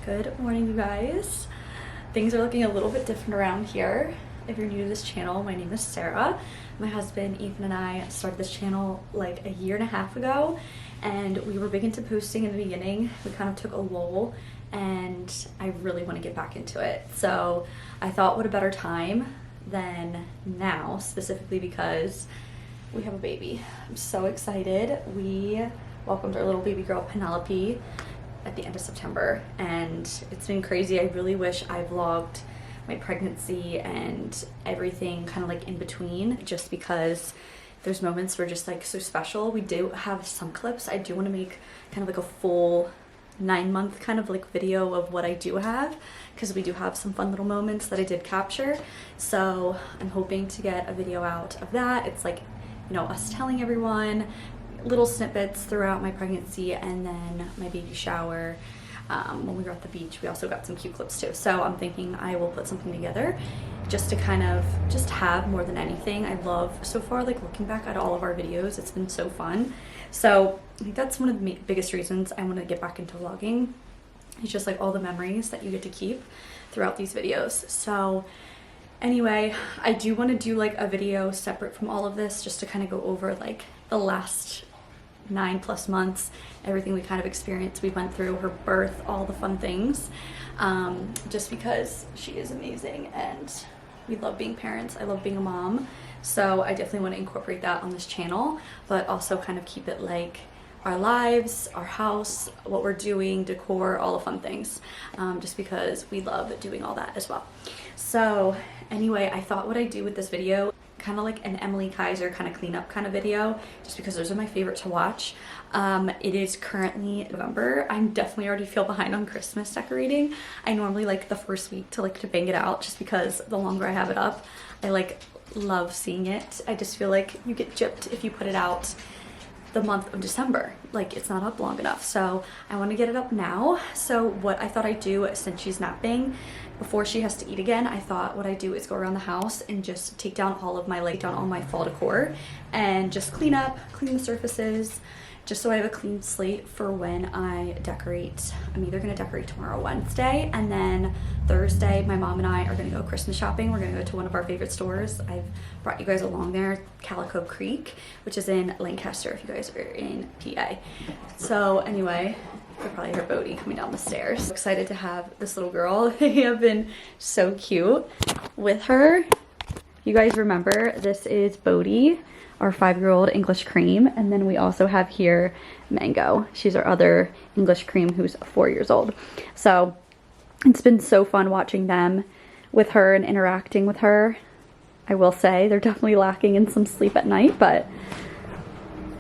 Good morning, you guys. Things are looking a little bit different around here. If you're new to this channel, my name is Sarah. My husband Ethan and I started this channel like a year and a half ago, and we were big into posting in the beginning. We kind of took a lull, and I really want to get back into it. So I thought, what a better time than now, specifically because we have a baby. I'm so excited. We welcomed our little baby girl Penelope at the end of September, and it's been crazy. I really wish I vlogged my pregnancy and everything kind of like in between, just because there's moments where just like so special. We do have some clips. I do want to make kind of like a full 9-month kind of like video of what I do have, because we do have some fun little moments that I did capture. So I'm hoping to get a video out of that. It's like, you know, us telling everyone little snippets throughout my pregnancy, and then my baby shower. When we were at the beach, we also got some cute clips too. So I'm thinking I will put something together just to kind of just have more than anything. I love so far like looking back at all of our videos. It's been so fun. So I think that's one of the biggest reasons I want to get back into vlogging. It's just like all the memories that you get to keep throughout these videos. So anyway, I do want to do like a video separate from all of this, just to kind of go over like the last 9+ months, everything we kind of experienced, we went through, her birth, all the fun things, just because she is amazing and we love being parents. I love being a mom, so I definitely want to incorporate that on this channel, but also kind of keep it like our lives, our house, what we're doing, decor, all the fun things, just because we love doing all that as well. So anyway, I thought what I'd do with this video, kind of like an Emily Kaiser kind of cleanup kind of video, just because those are my favorite to watch. It is currently November. I'm definitely already feel behind on Christmas decorating. I normally like the first week to bang it out, just because the longer I have it up, I like love seeing it. I just feel like you get gypped if you put it out the month of December, like it's not up long enough. So I want to get it up now. So what I thought I'd do, since she's napping, before she has to eat again, I thought what I do is go around the house and just take down all my fall decor and just clean the surfaces, just so I have a clean slate for when I decorate. I'm either gonna decorate tomorrow, Wednesday, and then Thursday my mom and I are gonna go Christmas shopping. We're gonna go to one of our favorite stores. I've brought you guys along there, Calico Creek, which is in Lancaster if you guys are in PA. So anyway, you could probably hear Bodhi coming down the stairs. I'm excited to have this little girl. They have been so cute with her. You guys remember, this is Bodhi, our 5-year-old English cream, and then we also have here Mango. She's our other English cream who's 4 years old. So it's been so fun watching them with her and interacting with her. I will say they're definitely lacking in some sleep at night, but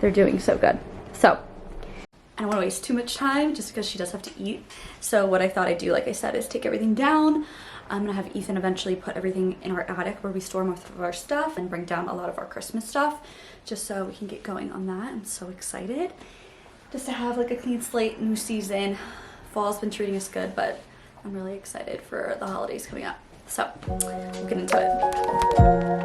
they're doing so good. So I don't want to waste too much time, just because she does have to eat. So what I thought I'd do, like I said, is take everything down. I'm gonna have Ethan eventually put everything in our attic where we store most of our stuff, and bring down a lot of our Christmas stuff, just so we can get going on that. I'm so excited just to have like a clean slate, new season. Fall's been treating us good, but I'm really excited for the holidays coming up. So we'll get into it.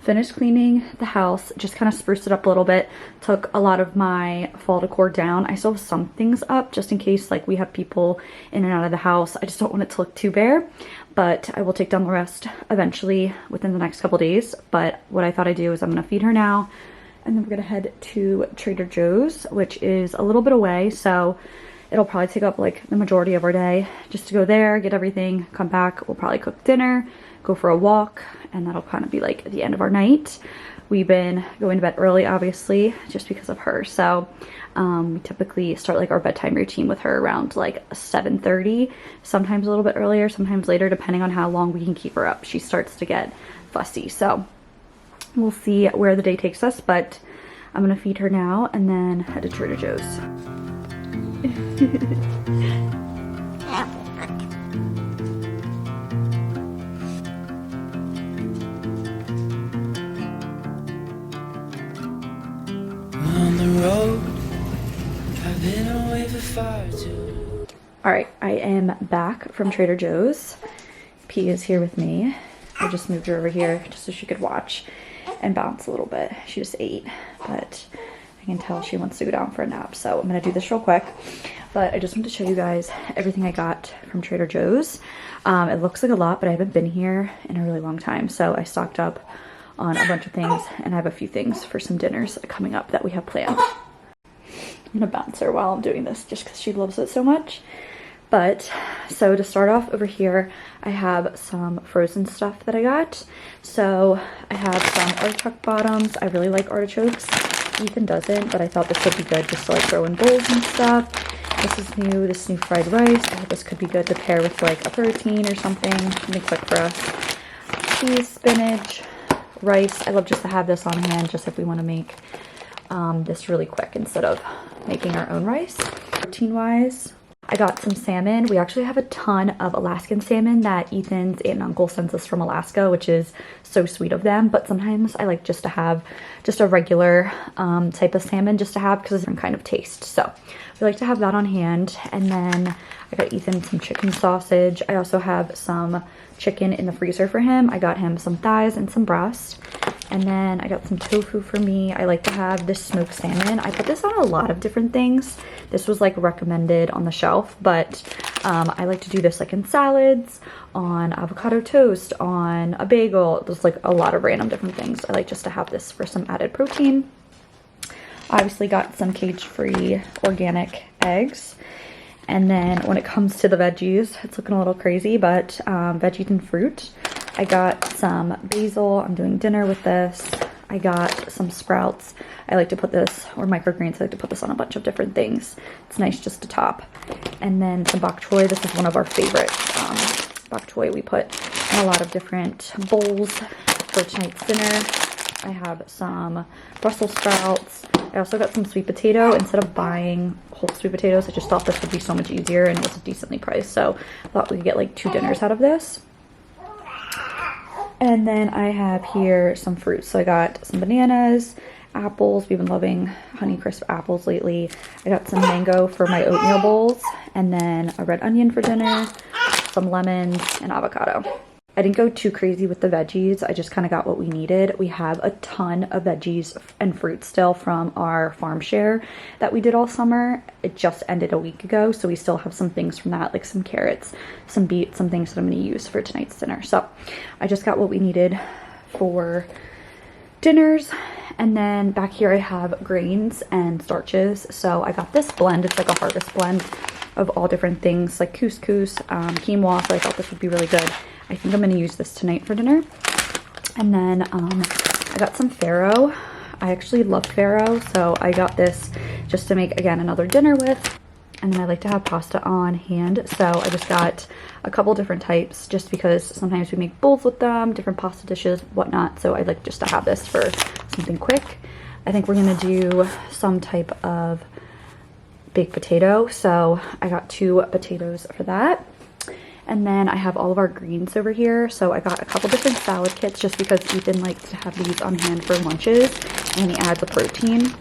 finished cleaning the house, just kind of spruced it up a little bit, took a lot of my fall decor down. I still have some things up just in case like we have people in and out of the house. I just don't want it to look too bare, but I will take down the rest eventually within the next couple days. But what I thought I'd do is I'm gonna feed her now, and then we're gonna head to Trader Joe's, which is a little bit away, so it'll probably take up like the majority of our day just to go there, get everything, come back. We'll probably cook dinner, go for a walk, and that'll kind of be like the end of our night. We've been going to bed early, obviously, just because of her. So we typically start like our bedtime routine with her around like 7:30, sometimes a little bit earlier, sometimes later, depending on how long we can keep her up. She starts to get fussy. So we'll see where the day takes us, but I'm gonna feed her now and then head to Trader Joe's. On the road, I've been away for far too. All right, I am back from Trader Joe's. P is here with me. I just moved her over here just so she could watch and bounce a little bit. She just ate, but I can tell she wants to go down for a nap. So I'm gonna do this real quick, but I just wanted to show you guys everything I got from Trader Joe's. It looks like a lot, but I haven't been here in a really long time. So I stocked up on a bunch of things, and I have a few things for some dinners coming up that we have planned. I'm gonna bounce her while I'm doing this just because she loves it so much. But so to start off over here, I have some frozen stuff that I got. So I have some artichoke bottoms. I really like artichokes. Ethan doesn't, but I thought this would be good just to like throw in bowls and stuff. This is new, this new fried rice. I thought this could be good to pair with like a protein or something quick for us. Cheese, spinach, rice. I love just to have this on hand just if we want to make this really quick instead of making our own rice. Protein wise, I got some salmon. We actually have a ton of Alaskan salmon that Ethan's aunt and uncle sends us from Alaska, which is so sweet of them. But sometimes I like just to have just a regular type of salmon just to have because it's a different kind of taste. So we like to have that on hand. And then I got Ethan some chicken sausage. I also have some chicken in the freezer for him. I got him some thighs and some breast. And then I got some tofu for me. I like to have this smoked salmon. I put this on a lot of different things. This was like recommended on the shelf, but I like to do this like in salads, on avocado toast, on a bagel. There's like a lot of random different things. I like just to have this for some added protein. Obviously got some cage-free organic eggs. And then when it comes to the veggies, it's looking a little crazy, but veggies and fruit. I got some basil. I'm doing dinner with this. I got some sprouts. I like to put this, or microgreens, I like to put this on a bunch of different things. It's nice just to top. And then some bok choy. This is one of our favorite bok choy we put in a lot of different bowls for tonight's dinner. I have some Brussels sprouts. I also got some sweet potato. Instead of buying whole sweet potatoes, I just thought this would be so much easier, and it was decently priced. So I thought we could get like 2 dinners out of this. And then I have here some fruits. So I got some bananas, apples. We've been loving Honeycrisp apples lately. I got some mango for my oatmeal bowls, and then a red onion for dinner, some lemons, and avocado. I didn't go too crazy with the veggies. I just kind of got what we needed. We have a ton of veggies and fruit still from our farm share that we did all summer. It just ended a week ago, so we still have some things from that, like some carrots, some beets, some things that I'm going to use for tonight's dinner. So I just got what we needed for dinners. And then back here I have grains and starches. So I got this blend. It's like a harvest blend of all different things like couscous, quinoa. So I thought this would be really good. I think I'm going to use this tonight for dinner. And then I got some farro. I actually love farro, so I got this just to make, again, another dinner with. And then I like to have pasta on hand, so I just got a couple different types just because sometimes we make bowls with them, different pasta dishes, whatnot. So I like just to have this for something quick. I think we're going to do some type of baked potato, so I got 2 potatoes for that. And then I have all of our greens over here. So I got a couple different salad kits just because Ethan likes to have these on hand for lunches, and he adds the protein.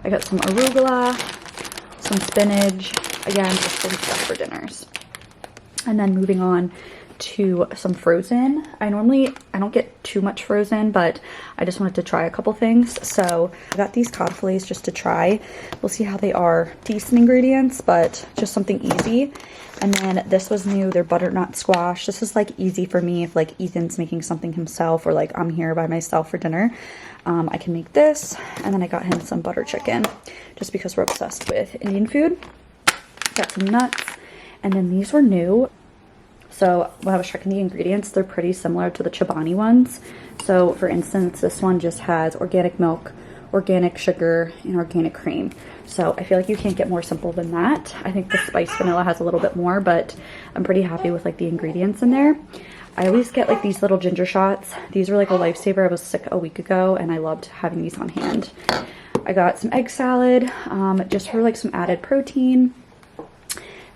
I got some arugula, some spinach, again, just some stuff for dinners. And then moving on to some frozen. I don't get too much frozen, but I just wanted to try a couple things. So I got these cod fillets just to try. We'll see how they are. Decent ingredients, but just something easy. And then this was new, their butternut squash. This is like easy for me if like Ethan's making something himself or like I'm here by myself for dinner. I can make this. And then I got him some butter chicken just because we're obsessed with Indian food. Got some nuts. And then these were new. So when I was checking the ingredients, they're pretty similar to the Chobani ones. So for instance, this one just has organic milk, organic sugar, and organic cream. So I feel like you can't get more simple than that. I think the spiced vanilla has a little bit more, but I'm pretty happy with like the ingredients in there. I always get like these little ginger shots. These were like a lifesaver. I was sick a week ago and I loved having these on hand. I got some egg salad, just for like some added protein.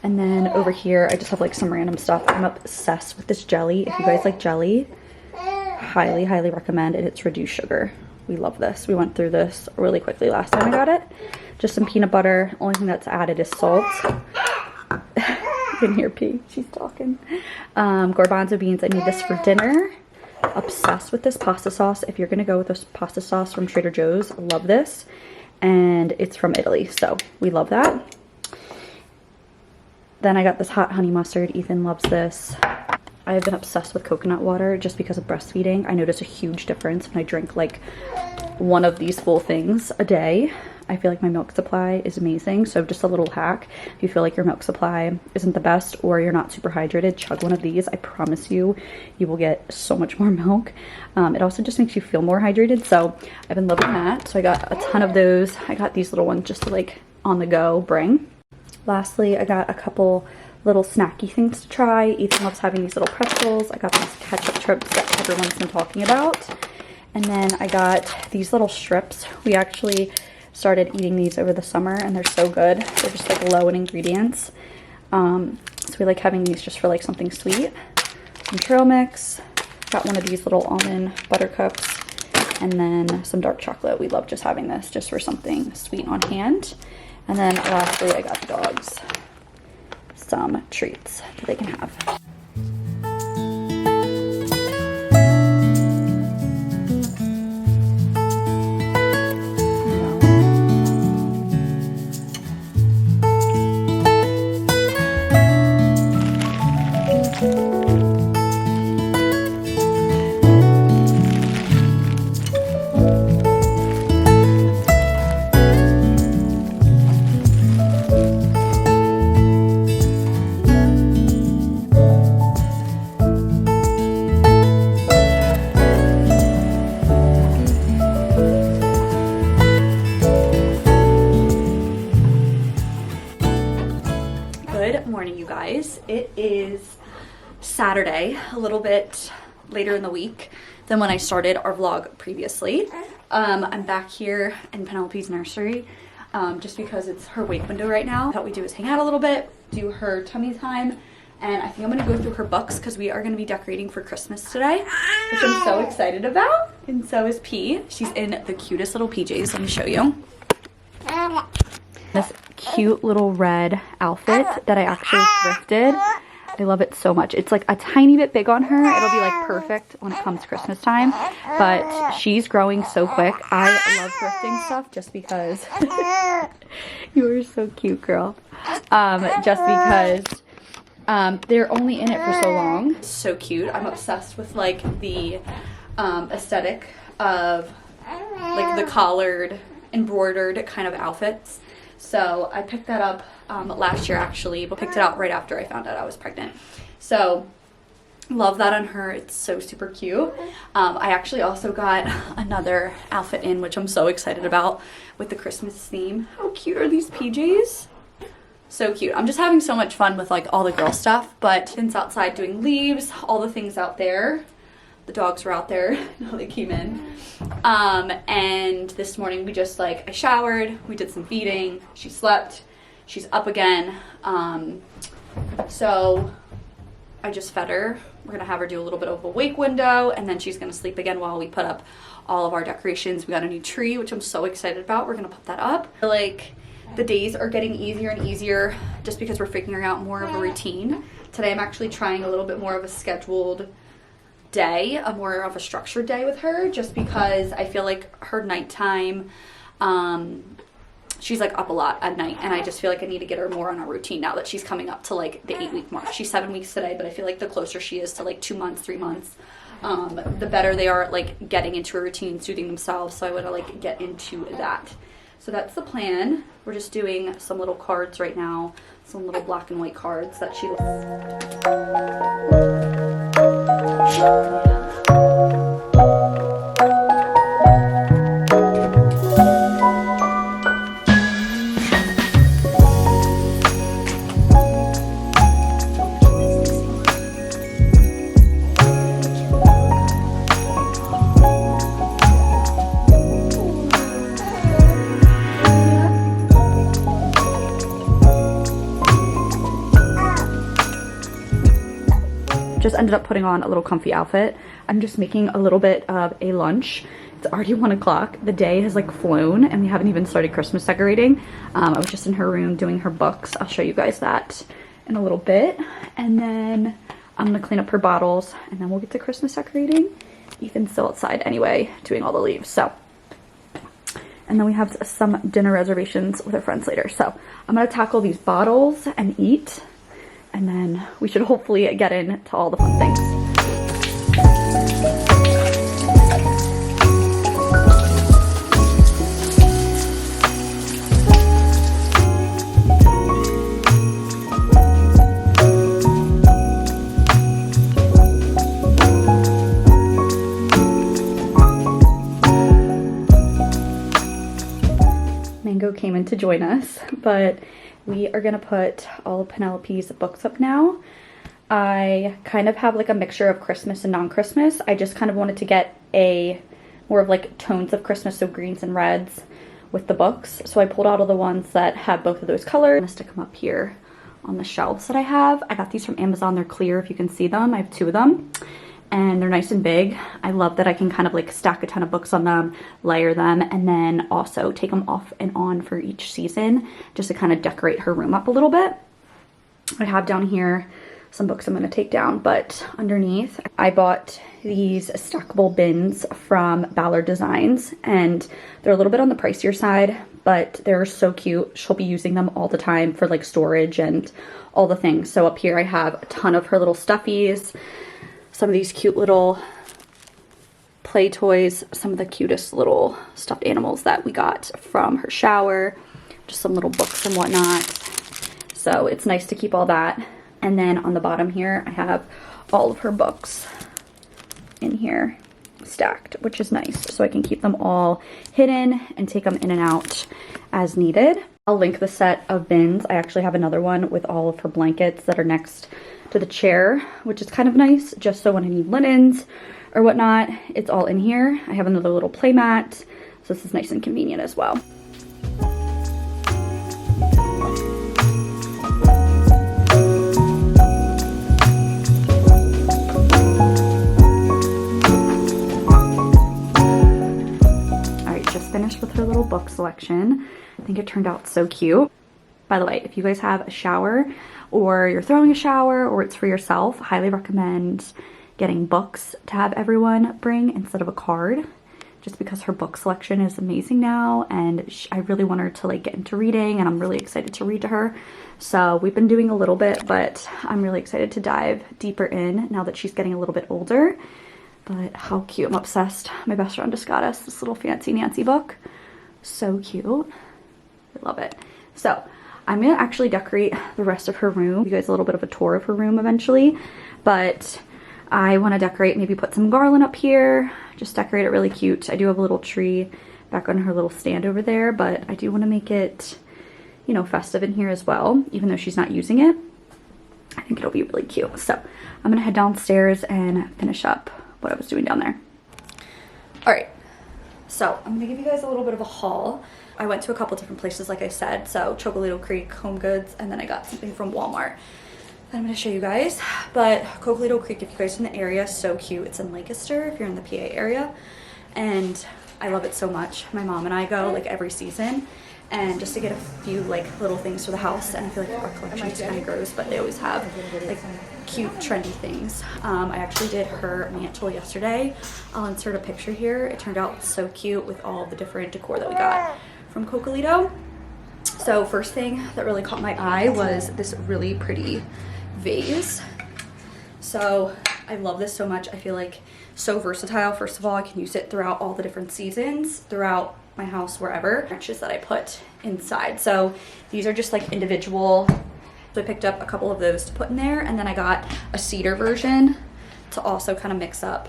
And then over here, I just have like some random stuff. I'm obsessed with this jelly. If you guys like jelly, highly, highly recommend it. It's reduced sugar. We love this. We went through this really quickly last time I got it. Just some peanut butter. Only thing that's added is salt. You can hear P. She's talking. Garbanzo beans. I need this for dinner. Obsessed with this pasta sauce. If you're going to go with this pasta sauce from Trader Joe's, love this. And it's from Italy, so we love that. Then I got this hot honey mustard. Ethan loves this. I have been obsessed with coconut water just because of breastfeeding. I notice a huge difference when I drink like one of these full things a day. I feel like my milk supply is amazing. So just a little hack. If you feel like your milk supply isn't the best or you're not super hydrated, chug one of these. I promise you, you will get so much more milk. It also just makes you feel more hydrated. So I've been loving that. So I got a ton of those. I got these little ones just to like on the go bring. Lastly, I got a couple little snacky things to try. Ethan loves having these little pretzels. I got these ketchup strips that everyone's been talking about. And then I got these little strips. We actually started eating these over the summer and they're so good. They're just like low in ingredients. So we like having these just for like something sweet. Some trail mix. Got one of these little almond butter cups. And then some dark chocolate. We love just having this just for something sweet on hand. And then lastly, I got the dogs some treats that they can have. Good morning, you guys. It is Saturday, a little bit later in the week than when I started our vlog previously. I'm back here in Penelope's nursery just because it's her wake window right now. What we do is hang out a little bit, do her tummy time, and I think I'm gonna go through her books because we are gonna be decorating for Christmas today, which I'm so excited about. And so is P. She's in the cutest little PJs. Let me show you. This cute little red outfit that I actually thrifted. I love it so much. It's like a tiny bit big on her. It'll be like perfect when it comes Christmas time, but she's growing so quick. I love thrifting stuff just because you are so cute, girl. Just because they're only in it for so long. So cute. I'm obsessed with like the aesthetic of like the collared embroidered kind of outfits. So I picked that up last year actually, but picked it out right after I found out I was pregnant. So love that on her. It's so super cute. I actually also got another outfit in, which I'm so excited about with the Christmas theme. How cute are these PJs? So cute. I'm just having so much fun with like all the girl stuff, but since outside doing leaves, all the things out there. The dogs were out there. No, they came in. And this morning we just like, I showered, we did some feeding, she slept, she's up again. So I just fed her. We're gonna have her do a little bit of a wake window and then she's gonna sleep again while we put up all of our decorations. We got a new tree, which I'm so excited about. We're gonna put that up. Like the days are getting easier and easier just because we're figuring out more of a routine Today I'm actually trying a little bit more of a scheduled day, a more of a structured day with her, just because I feel like her nighttime, she's like up a lot at night, and I just feel like I need to get her more on a routine now that she's coming up to like the 8-week mark. She's 7 weeks today, but I feel like the closer she is to like 2 months, 3 months, the better they are at like getting into a routine, soothing themselves. So I want to like get into that. So that's the plan. We're just doing some little cards right now, some little black and white cards that she just ended up putting on a little comfy outfit. I'm just making a little bit of a lunch. It's already 1 o'clock. The day has like flown and we haven't even started Christmas decorating. I was just in her room doing her books. I'll show you guys that in a little bit. And then I'm gonna clean up her bottles and then we'll get to Christmas decorating. Ethan's still outside anyway, doing all the leaves, so. And then we have some dinner reservations with our friends later. So I'm gonna tackle these bottles and eat. And then we should hopefully get into all the fun things. Mango came in to join us, but we are gonna put all of Penelope's books up now. I kind of have like a mixture of Christmas and non-Christmas. I just kind of wanted to get a more of like tones of Christmas, so greens and reds with the books. So I pulled out all the ones that have both of those colors. I'm gonna stick them up here on the shelves that I have. I got these from Amazon. They're clear if you can see them. I have 2 of them and they're nice and big. I love that I can kind of like stack a ton of books on them, layer them, and then also take them off and on for each season just to kind of decorate her room up a little bit. I have down here some books I'm going to take down, but underneath I bought these stackable bins from Ballard Designs, and they're a little bit on the pricier side, but they're so cute. She'll be using them all the time for like storage and all the things. So up here I have a ton of her little stuffies, some of these cute little play toys, some of the cutest little stuffed animals that we got from her shower, just some little books and whatnot. So it's nice to keep all that. And then on the bottom here, I have all of her books in here stacked, which is nice. So I can keep them all hidden and take them in and out as needed. I'll link the set of bins. I actually have another one with all of her blankets that are next to the chair, which is kind of nice, just so when I need linens or whatnot, it's all in here. I have another little play mat, so this is nice and convenient as well. Finished with her little book selection. I think it turned out so cute. By the way, if you guys have a shower or you're throwing a shower or it's for yourself, I highly recommend getting books to have everyone bring instead of a card, just because her book selection is amazing now, and I really want her to like get into reading, and I'm really excited to read to her. So we've been doing a little bit, but I'm really excited to dive deeper in now that she's getting a little bit older. But how cute, I'm obsessed. My best friend just got us this little Fancy Nancy book. So cute, I love it. So I'm gonna actually decorate the rest of her room. Give you guys a little bit of a tour of her room eventually, but I wanna decorate, maybe put some garland up here, just decorate it really cute. I do have a little tree back on her little stand over there, but I do wanna make it, you know, festive in here as well, even though she's not using it. I think it'll be really cute. So I'm gonna head downstairs and finish up what I was doing down there. All right, so I'm gonna give you guys a little bit of a haul. I went to a couple different places, like I said, so Chocolate Creek, Home Goods, and then I got something from Walmart that I'm gonna show you guys. But Chocolate Creek, if you guys are in the area, so cute. It's in Lancaster if you're in the PA area, and I love it so much. My mom and I go like every season, and just to get a few like little things for the house. And I feel like our collection just kind of grows, but they always have like cute trendy things. I actually did her mantle yesterday. I'll insert a picture here. It turned out so cute with all the different decor that we got from Cocalito. So first thing that really caught my eye was this really pretty vase. So I love this so much. I feel like so versatile. First of all, I can use it throughout all the different seasons, throughout my house, wherever. Branches that I put inside. So these are just like individual. So I picked up a couple of those to put in there, and then I got a cedar version to also kind of mix up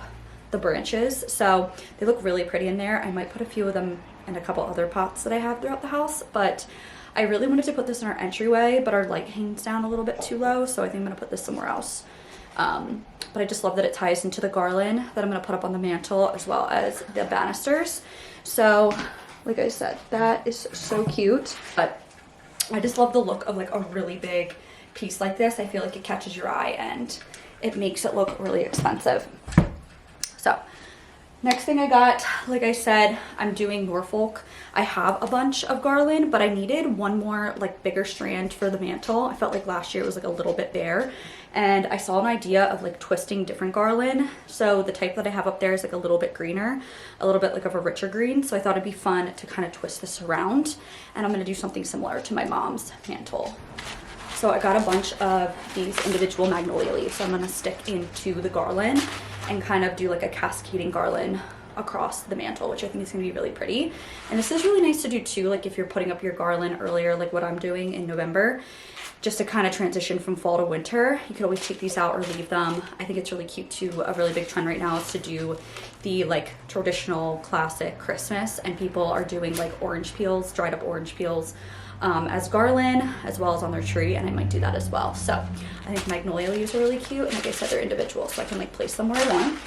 the branches. So they look really pretty in there. I might put a few of them in a couple other pots that I have throughout the house, but I really wanted to put this in our entryway, but our light hangs down a little bit too low, so I think I'm gonna put this somewhere else. But I just love that it ties into the garland that I'm gonna put up on the mantle, as well as the banisters. So like I said, that is so cute. But I just love the look of like a really big piece like this. I feel like it catches your eye and it makes it look really expensive. So next thing I got, like I said, I'm doing Norfolk. I have a bunch of garland, but I needed one more like bigger strand for the mantle. I felt like last year it was like a little bit bare, and I saw an idea of like twisting different garland. So the type that I have up there is like a little bit greener, a little bit like of a richer green. So I thought it'd be fun to kind of twist this around, and I'm gonna do something similar to my mom's mantle. So I got a bunch of these individual magnolia leaves. So I'm gonna stick into the garland and kind of do like a cascading garland across the mantle, which I think is gonna be really pretty. And this is really nice to do too, like if you're putting up your garland earlier, like what I'm doing in November, just to kind of transition from fall to winter. You could always take these out or leave them. I think it's really cute too. A really big trend right now is to do the like traditional classic Christmas, and people are doing like orange peels, dried up orange peels, as garland, as well as on their tree, and I might do that as well. So I think magnolia leaves are really cute, and like I said, they're individual, so I can like place them where I want.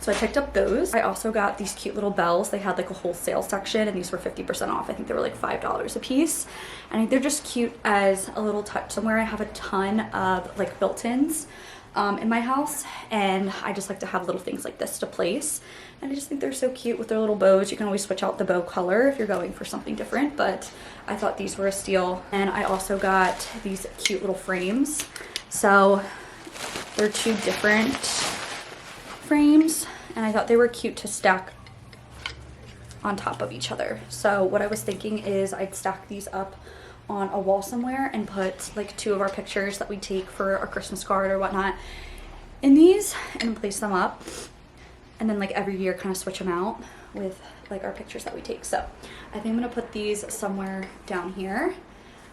So I picked up those. I also got these cute little bells. They had like a wholesale section, and these were 50% off. I think they were like $5 a piece. And I think they're just cute as a little touch somewhere. I have a ton of like built-ins in my house, and I just like to have little things like this to place. And I just think they're so cute with their little bows. You can always switch out the bow color if you're going for something different, but I thought these were a steal. And I also got these cute little frames. So they're two different frames, and I thought they were cute to stack on top of each other. So what I was thinking is I'd stack these up on a wall somewhere and put like two of our pictures that we take for our Christmas card or whatnot in these, and place them up, and then like every year kind of switch them out with like our pictures that we take. So I think I'm gonna put these somewhere down here.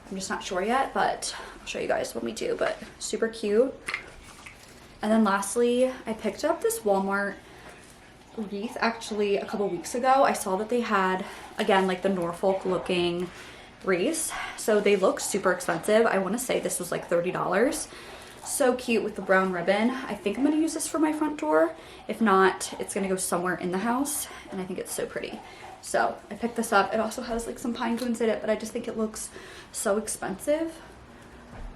I'm just not sure yet, but I'll show you guys when we do. But super cute. And then lastly, I picked up this Walmart wreath actually a couple weeks ago. I saw that they had, again, like the Norfolk looking wreaths. So they look super expensive. I want to say this was like $30. So cute with the brown ribbon. I think I'm going to use this for my front door. If not, it's going to go somewhere in the house, and I think it's so pretty. So I picked this up. It also has like some pine cones in it, but I just think it looks so expensive,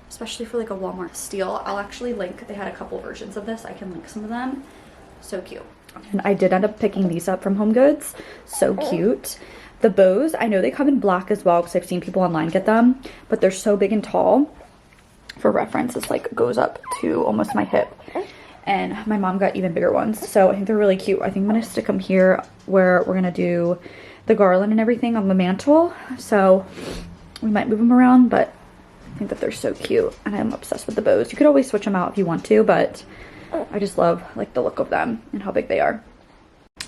especially for like a Walmart steal. I'll actually link, they had a couple versions of this. I can link some of them. So cute. And I did end up picking these up from Home Goods. So cute. The bows, I know they come in black as well because I've seen people online get them, but they're so big and tall. For reference, this like goes up to almost my hip, and my mom got even bigger ones. So I think they're really cute. I think I'm gonna stick them here where we're gonna do the garland and everything on the mantle. So we might move them around, but I think that they're so cute, and I'm obsessed with the bows. You could always switch them out if you want to, but I just love like the look of them and how big they are.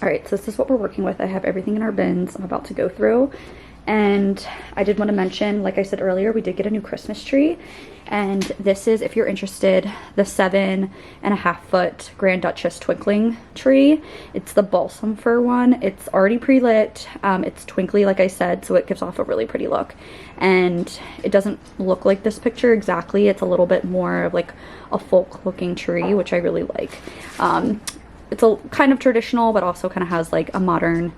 All right, so this is what we're working with. I have everything in our bins I'm about to go through. And I did want to mention, like I said earlier, we did get a new Christmas tree. And this is, if you're interested, the 7.5 foot Grand Duchess twinkling tree. It's the balsam fir one. It's already pre-lit. It's twinkly, like I said, so it gives off a really pretty look. And it doesn't look like this picture exactly. It's a little bit more of like a folk looking tree, which I really like. It's a kind of traditional, but also kind of has like a modern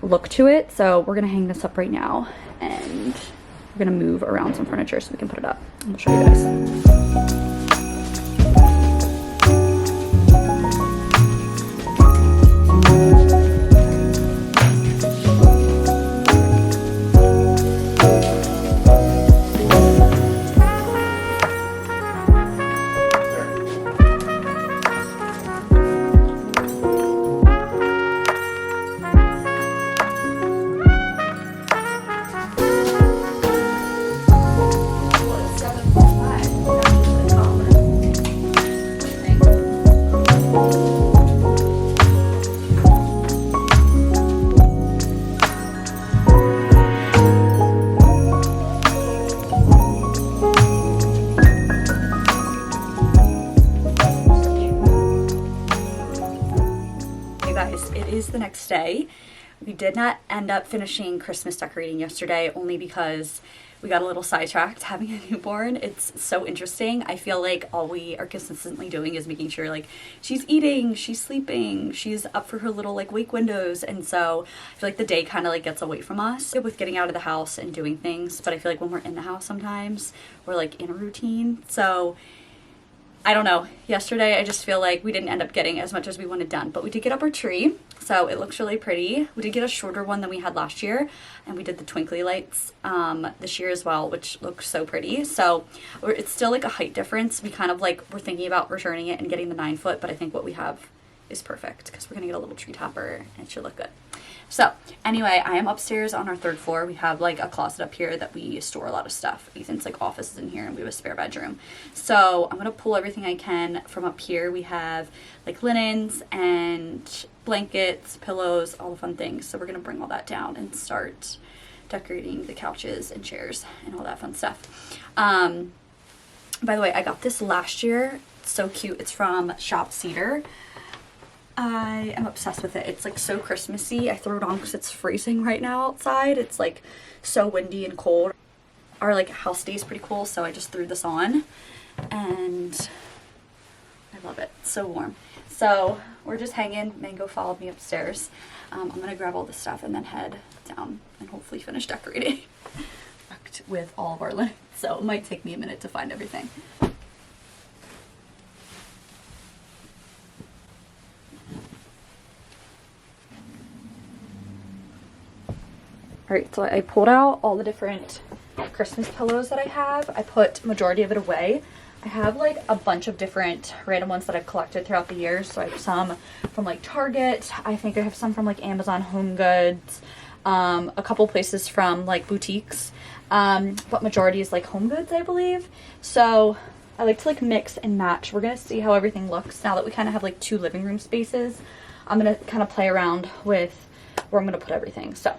look to it. So we're gonna hang this up right now, and we're gonna move around some furniture so we can put it up. I'll show you guys. You guys, it is the next day. We did not end up finishing Christmas decorating yesterday only because we got a little sidetracked having a newborn. It's so interesting. I feel like all we are consistently doing is making sure like she's eating, she's sleeping, she's up for her little like wake windows. And so I feel like the day kind of like gets away from us with getting out of the house and doing things. But I feel like when we're in the house sometimes we're like in a routine. So I don't know. Yesterday, I just feel like we didn't end up getting as much as we wanted done, but we did get up our tree, so it looks really pretty. We did get a shorter one than we had last year, and we did the twinkly lights this year as well, which looks so pretty. So it's still like a height difference. We kind of like, we're thinking about returning it and getting the 9-foot, but I think what we have is perfect because we're gonna get a little tree topper and it should look good. So anyway, I am upstairs on our 3rd floor. We have like a closet up here that we store a lot of stuff. Ethan's like office is in here and we have a spare bedroom. So I'm gonna pull everything I can from up here. We have like linens and blankets, pillows, all the fun things. So we're gonna bring all that down and start decorating the couches and chairs and all that fun stuff. By the way, I got this last year. It's so cute. It's from Shop Cedar. I am obsessed with it. It's like so Christmassy. I threw it on because it's freezing right now outside. It's like so windy and cold. Our like house stays pretty cool, so I just threw this on and I love it. It's so warm. So we're just hanging. Mango followed me upstairs. I'm gonna grab all this stuff and then head down and hopefully finish decorating with all of our linens. So it might take me a minute to find everything. All right, so I pulled out all the different Christmas pillows that I have. I put majority of it away. I have like a bunch of different random ones that I've collected throughout the years. So I have some from like Target. I think I have some from like Amazon Home Goods, a couple places from like boutiques, but majority is like Home Goods, I believe. So I like to like mix and match. We're gonna see how everything looks now that we kind of have like 2 living room spaces. I'm gonna kind of play around with where I'm gonna put everything. So.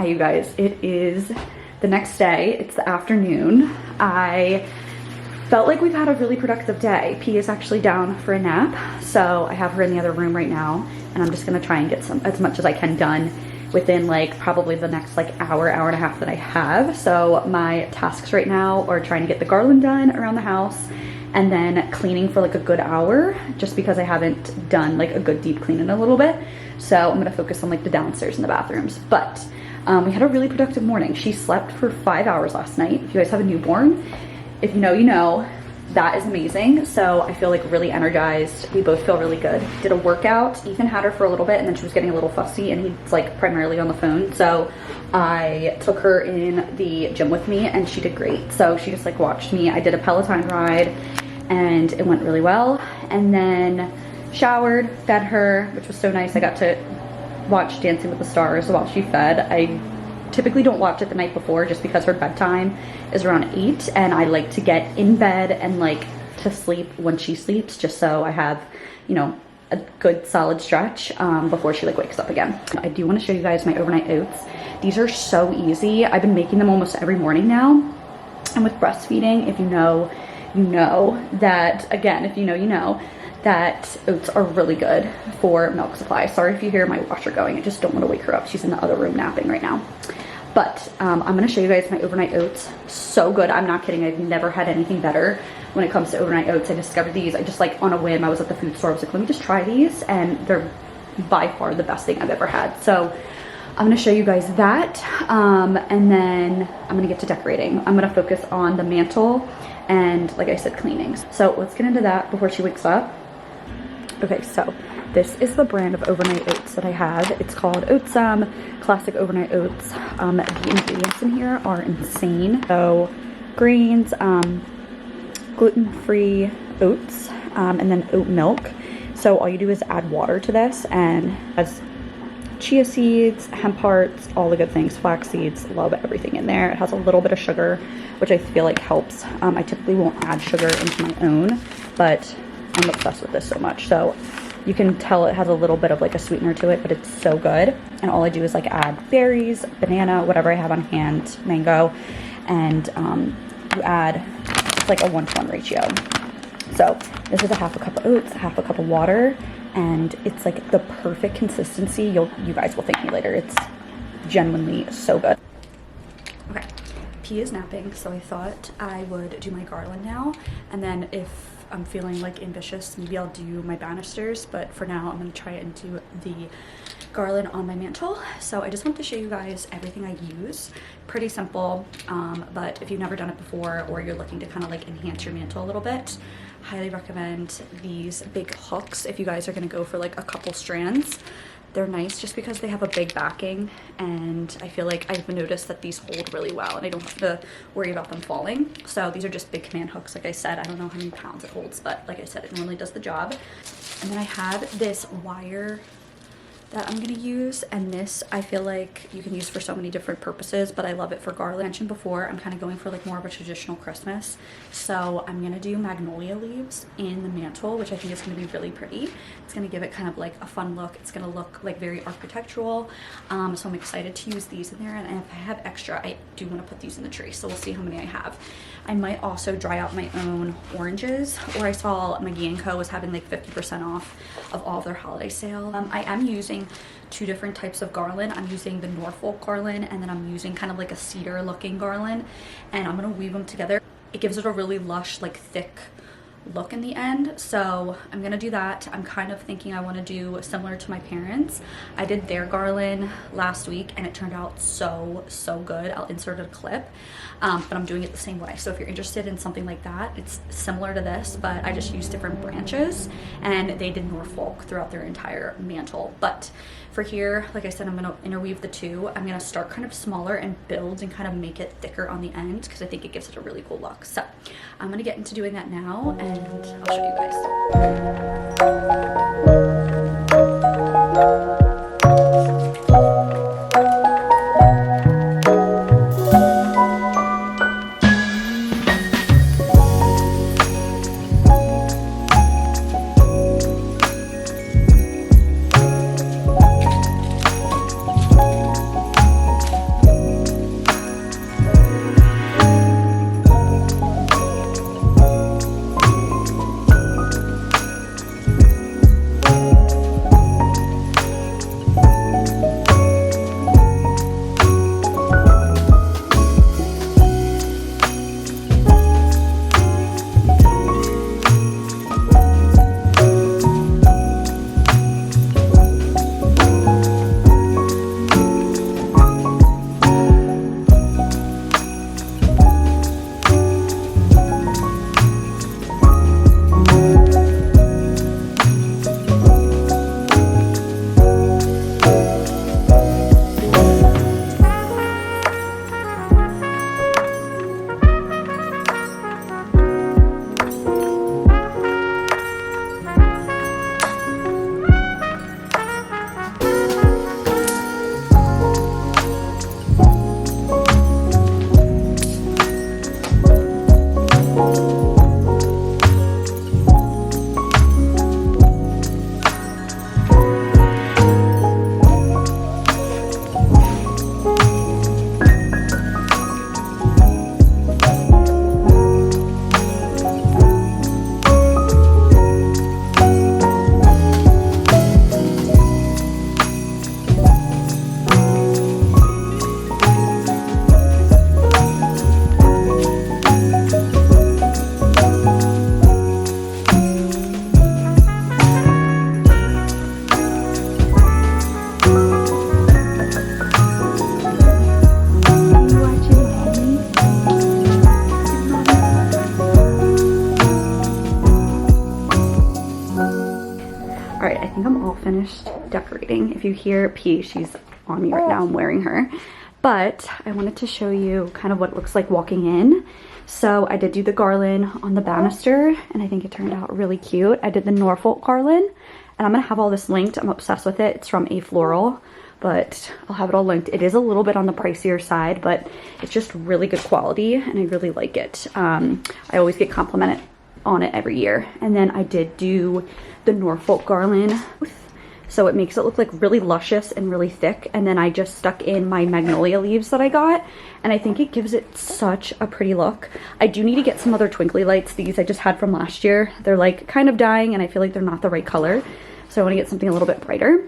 Hi you guys, it is the next day. It's the afternoon. I felt like we've had a really productive day. P is actually down for a nap, so I have her in the other room right now, and I'm just gonna try and get as much as I can done within like probably the next like hour and a half that I have. So my tasks right now are trying to get the garland done around the house, and then cleaning for like a good hour, just because I haven't done like a good deep clean in a little bit. So I'm gonna focus on like the downstairs and the bathrooms. But we had a really productive morning. She slept for 5 hours last night. If you guys have a newborn, if you know, you know. That is amazing. So I feel like really energized. We both feel really good. Did a workout. Ethan had her for a little bit, and then she was getting a little fussy, and he's like primarily on the phone. So I took her in the gym with me, and she did great. So she just like watched me. I did a Peloton ride, and it went really well. And then showered, fed her, which was so nice. I got to watch Dancing with the Stars while she fed. I typically don't watch it the night before just because her bedtime is around 8, and I like to get in bed and like to sleep when she sleeps, just so I have, you know, a good solid stretch before she like wakes up again. I do want to show you guys my overnight oats. These are so easy. I've been making them almost every morning now. And with breastfeeding, if you know, you know that, again, if you know, you know that oats are really good for milk supply. Sorry if you hear my washer going. I just don't want to wake her up. She's in the other room napping right now. But I'm going to show you guys my overnight oats. So good. I'm not kidding. I've never had anything better when it comes to overnight oats. I discovered these. I just like on a whim. I was at the food store. I was like, let me just try these. And they're by far the best thing I've ever had. So I'm going to show you guys that. And then I'm going to get to decorating. I'm going to focus on the mantle and, like I said, cleaning. So let's get into that before she wakes up. Okay, so this is the brand of overnight oats that I have. It's called Oatsum Classic Overnight Oats. The ingredients in here are insane. So grains, gluten-free oats, and then oat milk. So all you do is add water to this, and has chia seeds, hemp hearts, all the good things, flax seeds, love everything in there. It has a little bit of sugar, which I feel like helps. I typically won't add sugar into my own, but I'm obsessed with this so much. So you can tell it has a little bit of like a sweetener to it, but it's so good. And all I do is like add berries, banana, whatever I have on hand, mango, and you add just like a 1-to-1 ratio. So this is a half a cup of oats, half a cup of water, and it's like the perfect consistency. You guys will thank me later. It's genuinely so good. Okay, P is napping, so I thought I would do my garland now, and then if I'm feeling like ambitious, maybe I'll do my banisters, but for now I'm gonna try and do the garland on my mantle. So I just want to show you guys everything I use. Pretty simple, but if you've never done it before, or you're looking to kind of like enhance your mantle a little bit, highly recommend these big hooks if you guys are gonna go for like a couple strands. They're nice just because they have a big backing, and I feel like I've noticed that these hold really well, and I don't have to worry about them falling. So these are just big command hooks. Like I said, I don't know how many pounds it holds, but like I said, it normally does the job. And then I have this wire that I'm gonna use, and this I feel like you can use for so many different purposes, but I love it for garland. I mentioned before, I'm kind of going for like more of a traditional Christmas, so I'm gonna do magnolia leaves in the mantle, which I think is gonna be really pretty. It's gonna give it kind of like a fun look. It's gonna look like very architectural, so I'm excited to use these in there. And if I have extra, I do want to put these in the tree, so we'll see how many I have. I might also dry out my own oranges, or I saw McGee & Co was having like 50% off of all of their holiday sale. I am using 2 different types of garland. I'm using the Norfolk garland, and then I'm using kind of like a cedar looking garland, and I'm gonna weave them together. It gives it a really lush, like thick look in the end, so I'm gonna do that. I'm kind of thinking I want to do similar to my parents. I did their garland last week, and it turned out so good. I'll insert a clip, but I'm doing it the same way. So if you're interested in something like that, it's similar to this, but I just used different branches, and they did Norfolk throughout their entire mantle. But for here, like I said, I'm gonna interweave the 2. I'm gonna start kind of smaller and build and kind of make it thicker on the end, because I think it gives it a really cool look. So I'm gonna get into doing that now, and I'll show you guys. I think I'm all finished decorating. If you hear P, she's on me right now. I'm wearing her. But I wanted to show you kind of what it looks like walking in. So I did do the garland on the banister, and I think it turned out really cute. I did the Norfolk garland, and I'm gonna have all this linked. I'm obsessed with it. It's from A Floral, but I'll have it all linked. It is a little bit on the pricier side, but it's just really good quality, and I really like it. I always get complimented on it every year. And then I did do the Norfolk garland, so it makes it look like really luscious and really thick. And then I just stuck in my magnolia leaves that I got, and I think it gives it such a pretty look. I do need to get some other twinkly lights. These I just had from last year. They're like kind of dying, and I feel like they're not the right color, so I want to get something a little bit brighter.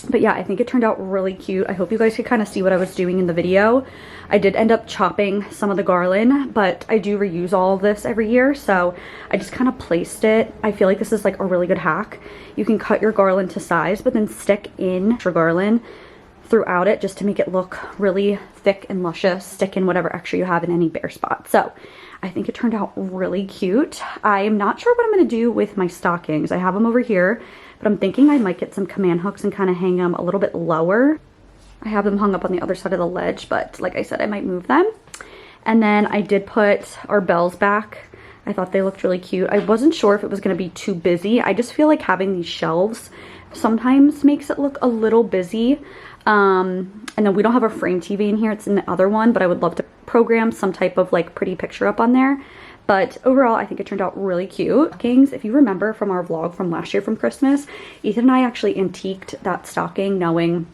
But yeah, I think it turned out really cute. I hope you guys could kind of see what I was doing in the video. I did end up chopping some of the garland, but I do reuse all of this every year, so I just kind of placed it. I feel like this is like a really good hack. You can cut your garland to size, but then stick in your garland throughout it just to make it look really thick and luscious. Stick in whatever extra you have in any bare spot. So I think it turned out really cute. I am not sure what I'm going to do with my stockings. I have them over here, but I'm thinking I might get some command hooks and kind of hang them a little bit lower. I have them hung up on the other side of the ledge, but like I said, I might move them. And then I did put our bells back. I thought they looked really cute. I wasn't sure if it was going to be too busy. I just feel like having these shelves sometimes makes it look a little busy. And then we don't have a frame TV in here. It's in the other one, but I would love to program some type of like pretty picture up on there. But overall, I think it turned out really cute. Stockings, if you remember from our vlog from last year from Christmas, Ethan and I actually antiqued that stocking knowing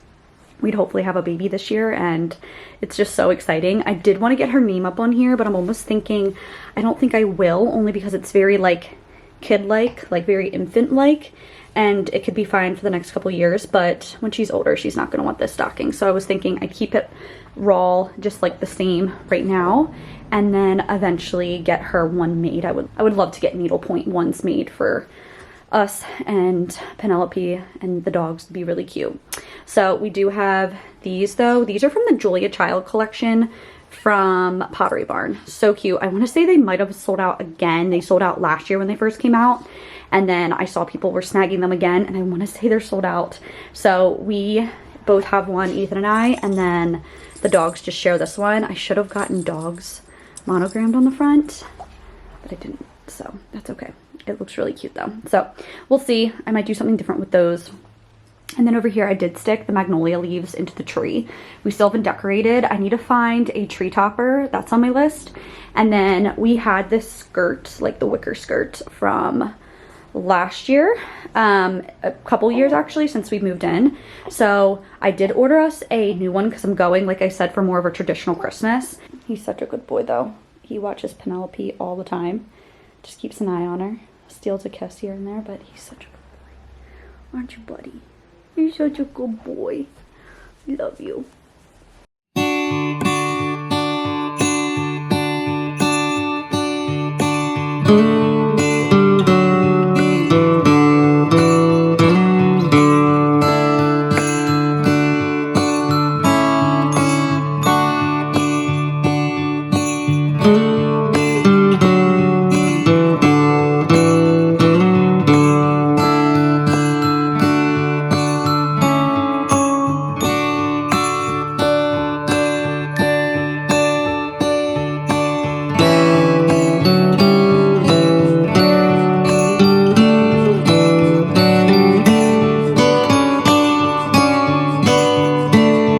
we'd hopefully have a baby this year, and it's just so exciting. I did want to get her name up on here, but I'm almost thinking I don't think I will, only because it's very like kid-like, like very infant-like, and it could be fine for the next couple years, but when she's older, she's not going to want this stocking. So I was thinking I'd keep it raw, just like the same right now, and then eventually get her one made. I would love to get needlepoint ones made for us and Penelope and the dogs. Would be really cute. So we do have these though. These are from the Julia Child collection from Pottery Barn. So cute. I want to say they might have sold out again. They sold out last year when they first came out, and then I saw people were snagging them again, and I want to say they're sold out. So we both have one, Ethan and I, and then the dogs just share this one. I should have gotten dogs monogrammed on the front, but I didn't, so that's okay. It looks really cute though. So we'll see. I might do something different with those. And then over here, I did stick the magnolia leaves into the tree. We still haven't decorated. I need to find a tree topper. That's on my list. And then we had this skirt, like the wicker skirt from last year, a couple years actually since we moved in. So I did order us a new one because I'm going, like I said, for more of a traditional Christmas. He's such a good boy though. He watches Penelope all the time. Just keeps an eye on her. Steals a kiss here and there, but he's such a good boy. Aren't you, buddy? You're such a good boy. We love you.